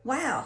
Wow,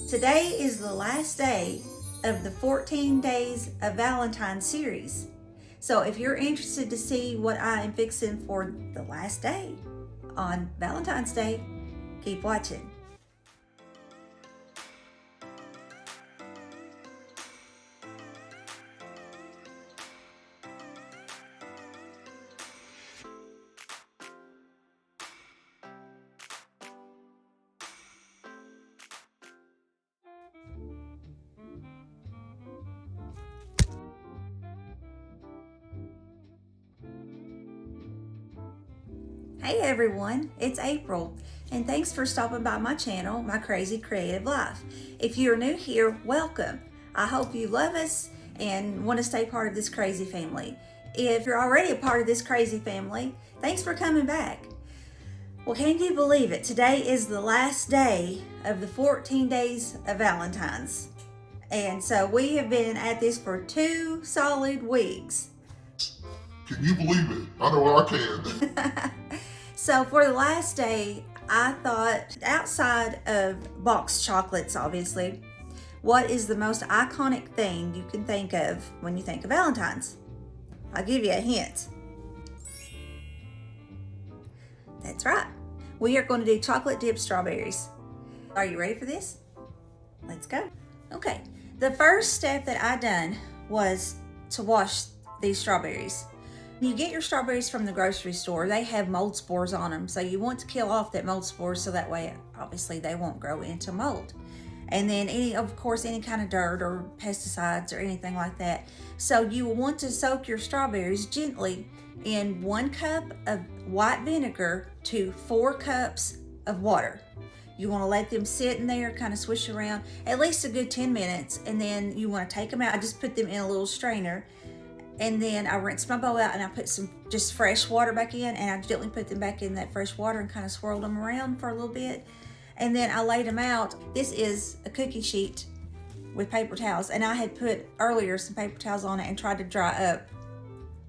today is the last day of the 14 Days of Valentine series. So if you're interested to see what I am fixing for the last day on Valentine's Day, keep watching. Hey everyone, it's April, and thanks for stopping by my channel, My Crazy Creative Life. If you're new here, welcome. I hope you love us and want to stay part of this crazy family. If you're already a part of this crazy family, thanks for coming back. Well, can you believe it? Today is the last day of the 14 Days of Valentines. And so we have been at this for 2 solid weeks. Can you believe it? I know I can. So for the last day, I thought, outside of boxed chocolates, obviously, what is the most iconic thing you can think of when you think of Valentine's? I'll give you a hint. That's right. We are going to do chocolate dipped strawberries. Are you ready for this? Let's go. Okay. The first step that I done was to wash these strawberries. When you get your strawberries from the grocery store, they have mold spores on them. So you want to kill off that mold spores so that way, obviously, they won't grow into mold. And then any kind of dirt or pesticides or anything like that. So you will want to soak your strawberries gently in 1 cup of white vinegar to 4 cups of water. You want to let them sit in there, kind of swish around at least a good 10 minutes. And then you want to take them out. I just put them in a little strainer. And then I rinse my bowl out and I put some just fresh water back in, and I gently put them back in that fresh water and kind of swirled them around for a little bit. And then I laid them out. This is a cookie sheet with paper towels, and I had put earlier some paper towels on it and tried to dry up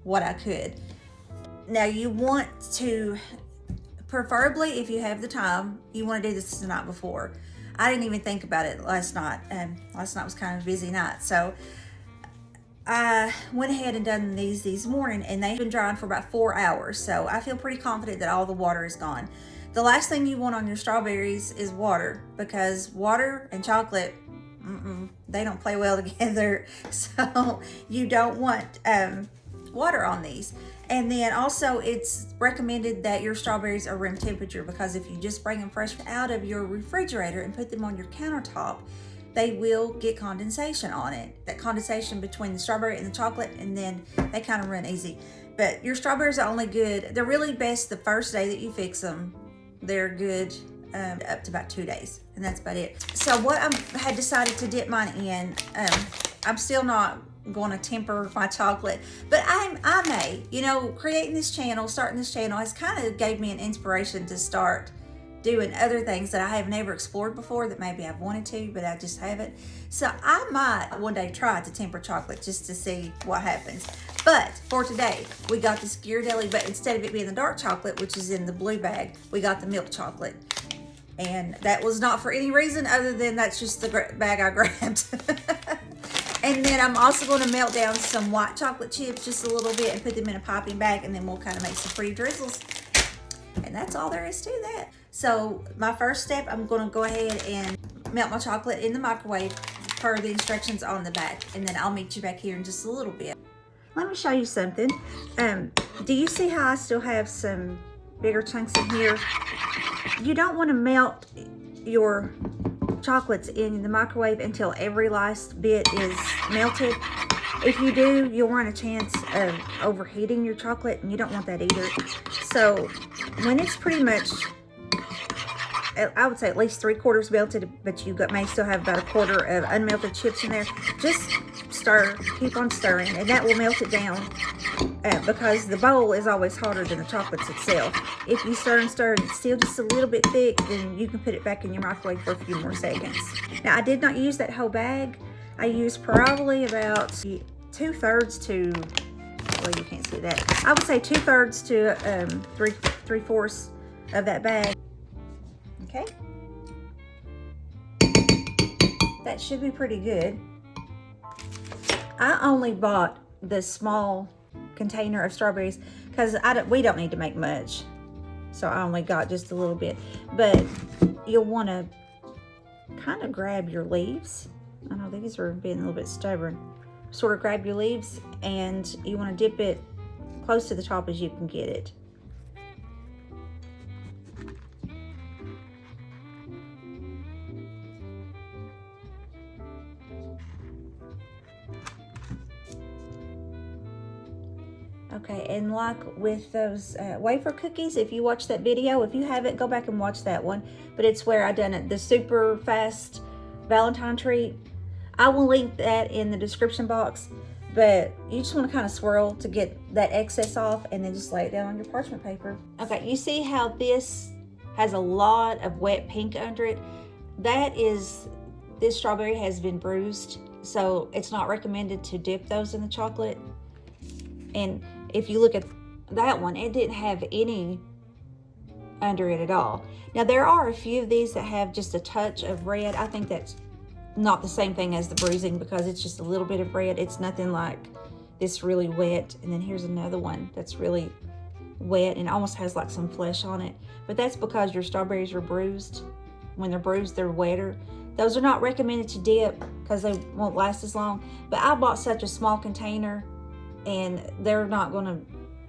what I could. Now you want to, preferably if you have the time, you want to do this the night before. I didn't even think about it last night. Last night was kind of a busy night, so I went ahead and done these this morning, and they've been drying for about 4 hours. So I feel pretty confident that all the water is gone. The last thing you want on your strawberries is water, because water and chocolate, they don't play well together. So you don't want water on these. And then also it's recommended that your strawberries are room temperature, because if you just bring them fresh out of your refrigerator and put them on your countertop, they will get condensation on it. That condensation between the strawberry and the chocolate, and then they kind of run easy. But your strawberries are only good, they're really best the first day that you fix them. They're good up to about 2 days, and that's about it. So what I had decided to dip mine in, I'm still not going to temper my chocolate, but I may. You know, creating this channel, starting this channel has kind of gave me an inspiration to start doing other things that I have never explored before, that maybe I've wanted to, but I just haven't. So I might one day try to temper chocolate just to see what happens. But for today, we got this Ghirardelli, but instead of it being the dark chocolate, which is in the blue bag, we got the milk chocolate. And that was not for any reason other than that's just the bag I grabbed. And then I'm also going to melt down some white chocolate chips just a little bit and put them in a piping bag, and then we'll kind of make some pretty drizzles. And that's all there is to that. So my first step, I'm going to go ahead and melt my chocolate in the microwave per the instructions on the back, and then I'll meet you back here in just a little bit. Let me show you something. Do you see how I still have some bigger chunks in here? You don't want to melt your chocolates in the microwave until every last bit is melted. If you do, you'll run a chance of overheating your chocolate, and you don't want that either. So when it's pretty much, I would say at least 3/4 melted, but you may still have about 1/4 of unmelted chips in there, just stir, keep on stirring, and that will melt it down, because the bowl is always hotter than the chocolates itself. If you stir and stir and it's still just a little bit thick, then you can put it back in your microwave for a few more seconds. Now, I did not use that whole bag. I used probably about 2/3 to, well, you can't see that. I would say 2/3 to 3/4 of that bag. Okay. That should be pretty good. I only bought the small container of strawberries because we don't need to make much. So I only got just a little bit. But you'll want to kind of grab your leaves. I know these are being a little bit stubborn. Sort of grab your leaves and you want to dip it close to the top as you can get it. Okay, and like with those wafer cookies, if you watch that video, if you haven't, go back and watch that one. But it's where I done it, the super fast Valentine treat. I will link that in the description box. But you just want to kind of swirl to get that excess off and then just lay it down on your parchment paper. Okay, you see how this has a lot of wet pink under it? This strawberry has been bruised, so it's not recommended to dip those in the chocolate. And if you look at that one, it didn't have any under it at all. Now there are a few of these that have just a touch of red. I think that's not the same thing as the bruising because it's just a little bit of red. It's nothing like this really wet. And then here's another one that's really wet and almost has like some flesh on it. But that's because your strawberries are bruised. When they're bruised, they're wetter. Those are not recommended to dip because they won't last as long. But I bought such a small container and they're not gonna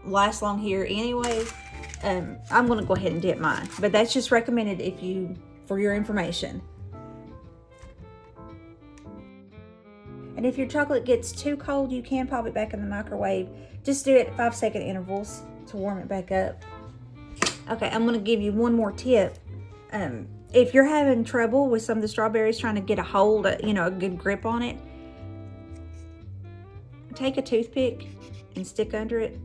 last long here anyway. I'm gonna go ahead and dip mine. But that's just recommended for your information. And if your chocolate gets too cold, you can pop it back in the microwave. Just do it at 5-second intervals to warm it back up. Okay, I'm gonna give you one more tip. If you're having trouble with some of the strawberries trying to get a hold, a good grip on it, take a toothpick and stick under it.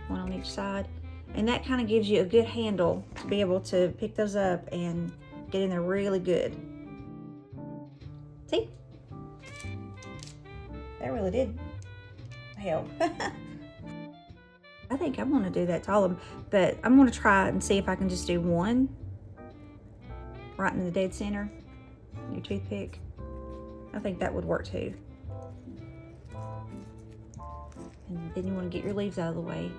One on each side. And that kind of gives you a good handle to be able to pick those up and get in there really good. See? That really did help. I think I'm gonna do that to all of them, but I'm gonna try and see if I can just do one right in the dead center, your toothpick. I think that would work too. And then you wanna get your leaves out of the way.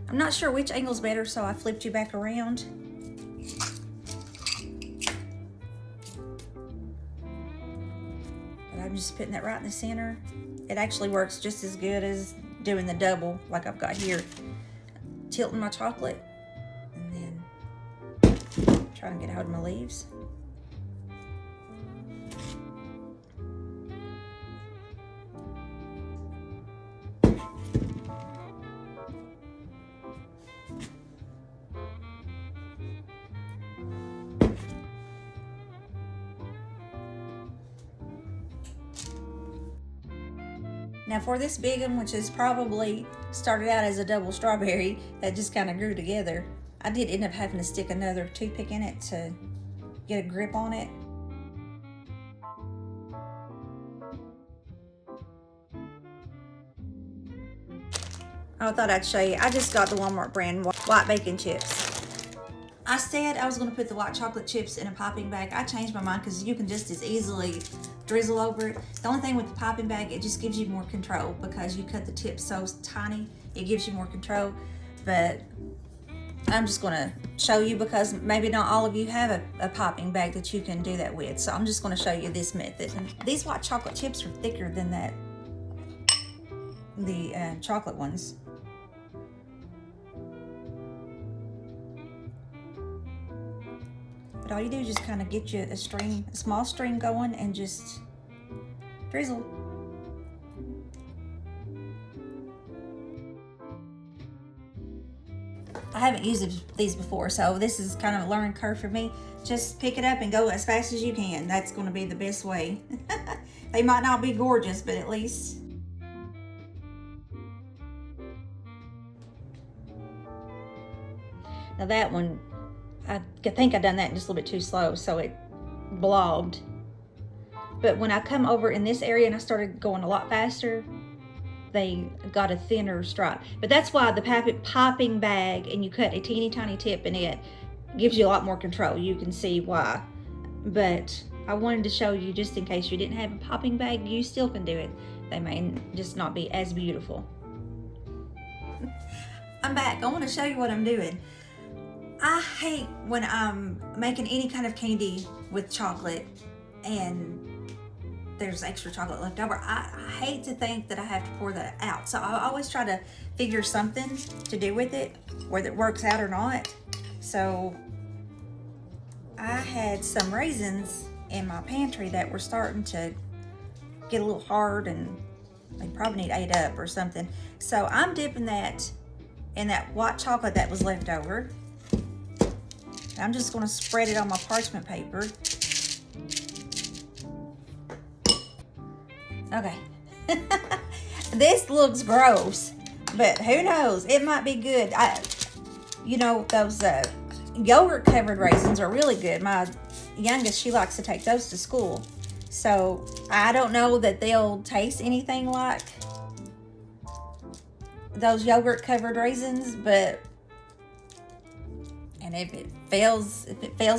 I'm not sure which angle's better, so I flipped you back around. But I'm just putting that right in the center. It actually works just as good as doing the double like I've got here. Tilting my chocolate and then trying to get a hold of my leaves. Now for this big one, which is probably started out as a double strawberry that just kind of grew together, I did end up having to stick another toothpick in it to get a grip on it. I thought I'd show you. I just got the Walmart brand white bacon chips. I said I was going to put the white chocolate chips in a piping bag. I changed my mind because you can just as easily drizzle over it. The only thing with the piping bag, it just gives you more control because you cut the tips so tiny. It gives you more control. But I'm just going to show you because maybe not all of you have a piping bag that you can do that with. So I'm just going to show you this method. And these white chocolate chips are thicker than the chocolate ones. But all you do is just kind of get you a small string going and just drizzle. I haven't used these before, so this is kind of a learning curve for me. Just pick it up and go as fast as you can. That's going to be the best way. They might not be gorgeous, but at least. Now that one, I think I done that just a little bit too slow, so it blobbed. But when I come over in this area and I started going a lot faster, they got a thinner stripe. But that's why the popping bag, and you cut a teeny tiny tip in it, gives you a lot more control. You can see why. But I wanted to show you, just in case you didn't have a popping bag, you still can do it. They may just not be as beautiful. I'm back. I want to show you what I'm doing. I hate when I'm making any kind of candy with chocolate and there's extra chocolate left over. I hate to think that I have to pour that out. So I always try to figure something to do with it, whether it works out or not. So I had some raisins in my pantry that were starting to get a little hard and they probably need ate up or something. So I'm dipping that in that white chocolate that was left over. I'm just going to spread it on my parchment paper. Okay. This looks gross, but who knows? It might be good. You know, those yogurt covered raisins are really good. My youngest, she likes to take those to school. So I don't know that they'll taste anything like those yogurt covered raisins, but and if it fails,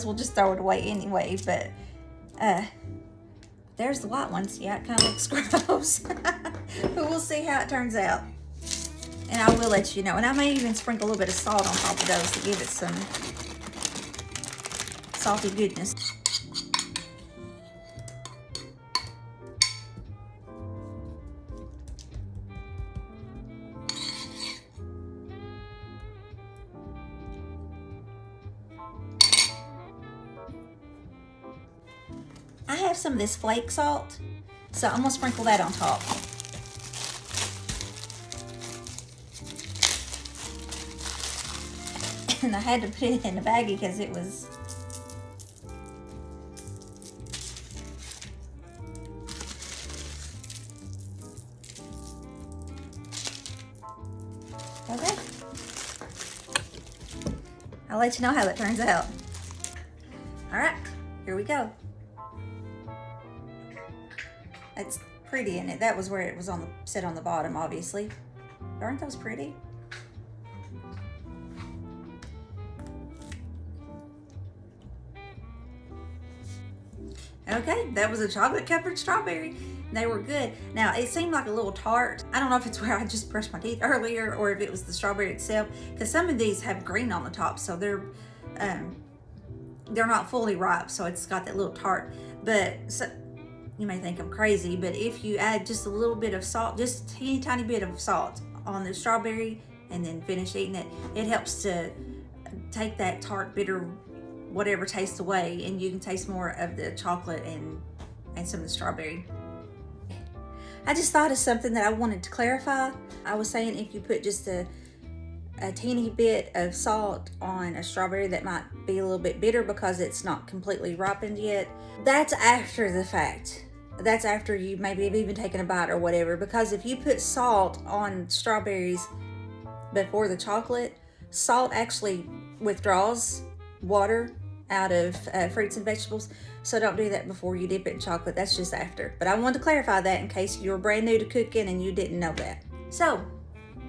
we'll just throw it away anyway. But there's the white ones. Yeah, it kind of looks gross. But we'll see how it turns out. And I will let you know. And I may even sprinkle a little bit of salt on top of those to give it some salty goodness. I have some of this flake salt, so I'm gonna sprinkle that on top. And I had to put it in the baggie because it was okay. I'll let you know how that turns out. All right, here we go. It's pretty in it. That was where it was on the set on the bottom, obviously. Aren't those pretty? Okay, that was a chocolate covered strawberry. They were good. Now, it seemed like a little tart. I don't know if it's where I just brushed my teeth earlier or if it was the strawberry itself, because some of these have green on the top, so they're not fully ripe, so it's got that little tart. But so, you may think I'm crazy, but if you add just a little bit of salt, just a teeny tiny bit of salt on the strawberry and then finish eating it, it helps to take that tart, bitter, whatever taste away, and you can taste more of the chocolate and some of the strawberry. I just thought of something that I wanted to clarify. I was saying if you put just a teeny bit of salt on a strawberry that might be a little bit bitter because it's not completely ripened yet. That's after the fact. That's after you maybe have even taken a bite or whatever, because if you put salt on strawberries before the chocolate, salt actually withdraws water out of fruits and vegetables. So don't do that before you dip it in chocolate. That's just after. But I wanted to clarify that in case you're brand new to cooking and you didn't know that. So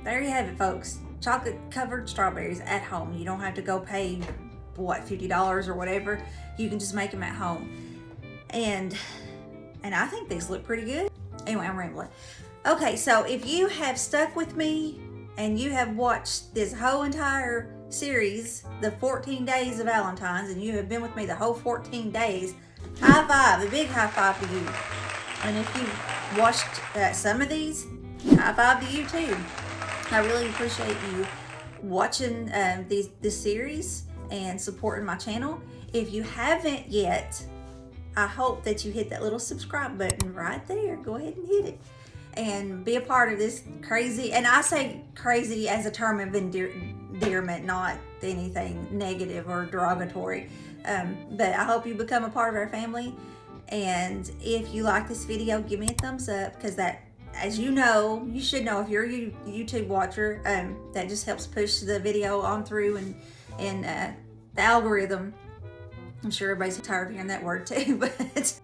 there you have it, folks. Chocolate covered strawberries at home. You don't have to go pay, what, $50 or whatever. You can just make them at home. And I think these look pretty good. Anyway, I'm rambling. Okay, so if you have stuck with me and you have watched this whole entire series, the 14 Days of Valentines, and you have been with me the whole 14 days, high five, a big high five to you. And if you watched some of these, high five to you too. I really appreciate you watching this series and supporting my channel. If you haven't yet, I hope that you hit that little subscribe button right there. Go ahead and hit it and be a part of this crazy, and I say crazy as a term of endearment, not anything negative or derogatory. But I hope you become a part of our family. And if you like this video, give me a thumbs up, because that, as you know, you should know if you're a YouTube watcher, that just helps push the video on through and the algorithm. I'm sure everybody's tired of hearing that word too, but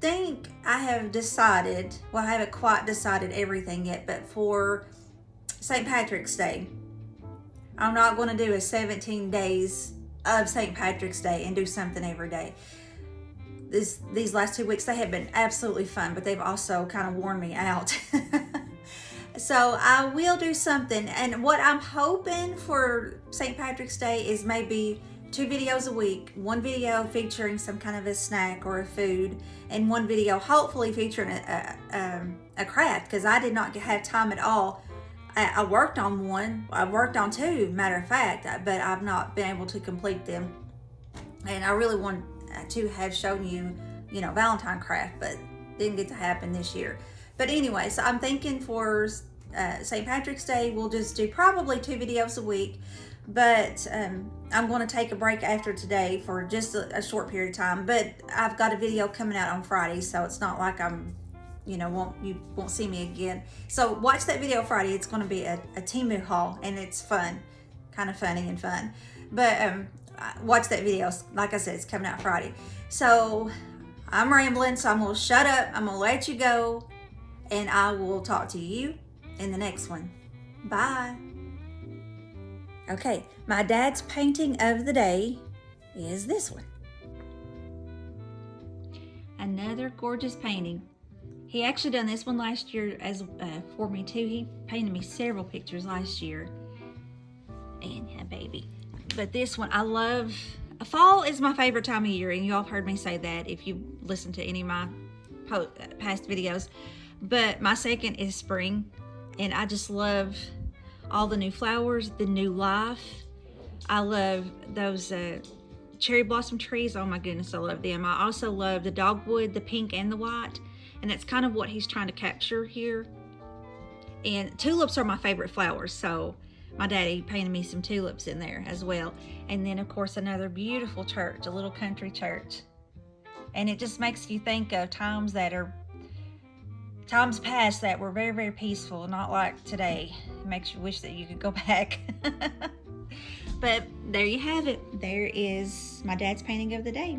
think I have decided, well, I haven't quite decided everything yet, but for St. Patrick's Day, I'm not going to do a 17 days of St. Patrick's Day and do something every day. These last 2 weeks, they have been absolutely fun, but they've also kind of worn me out. So I will do something, and what I'm hoping for St. Patrick's Day is maybe 2 videos a week, 1 video featuring some kind of a snack or a food, and 1 video hopefully featuring a craft, because I did not have time at all. I worked on 1, I worked on 2, matter of fact, but I've not been able to complete them. And I really want to have shown you, Valentine craft, but didn't get to happen this year. But anyway, so I'm thinking for St. Patrick's Day, we'll just do probably 2 videos a week. But I'm going to take a break after today for just a short period of time. But I've got a video coming out on Friday, so it's not like you won't see me again. So watch that video Friday. It's going to be a Temu haul, and it's fun, kind of funny and fun. But watch that video. Like I said, it's coming out Friday. So I'm rambling, so I'm going to shut up. I'm going to let you go, and I will talk to you in the next one. Bye. Okay, my dad's painting of the day is this one. Another gorgeous painting. He actually done this one last year as for me too. He painted me several pictures last year. And yeah, baby. But this one, I love. Fall is my favorite time of year, and you all have heard me say that if you listen to any of my past videos. But my second is spring, and I just love all the new flowers, the new life. I love those cherry blossom trees. Oh my goodness, I love them. I also love the dogwood, the pink and the white, and that's kind of what he's trying to capture here. And tulips are my favorite flowers, so my daddy painted me some tulips in there as well. And then of course another beautiful church, a little country church. And it just makes you think of times past that were very, very peaceful, not like today. It makes you wish that you could go back. But there you have it. There is my dad's painting of the day.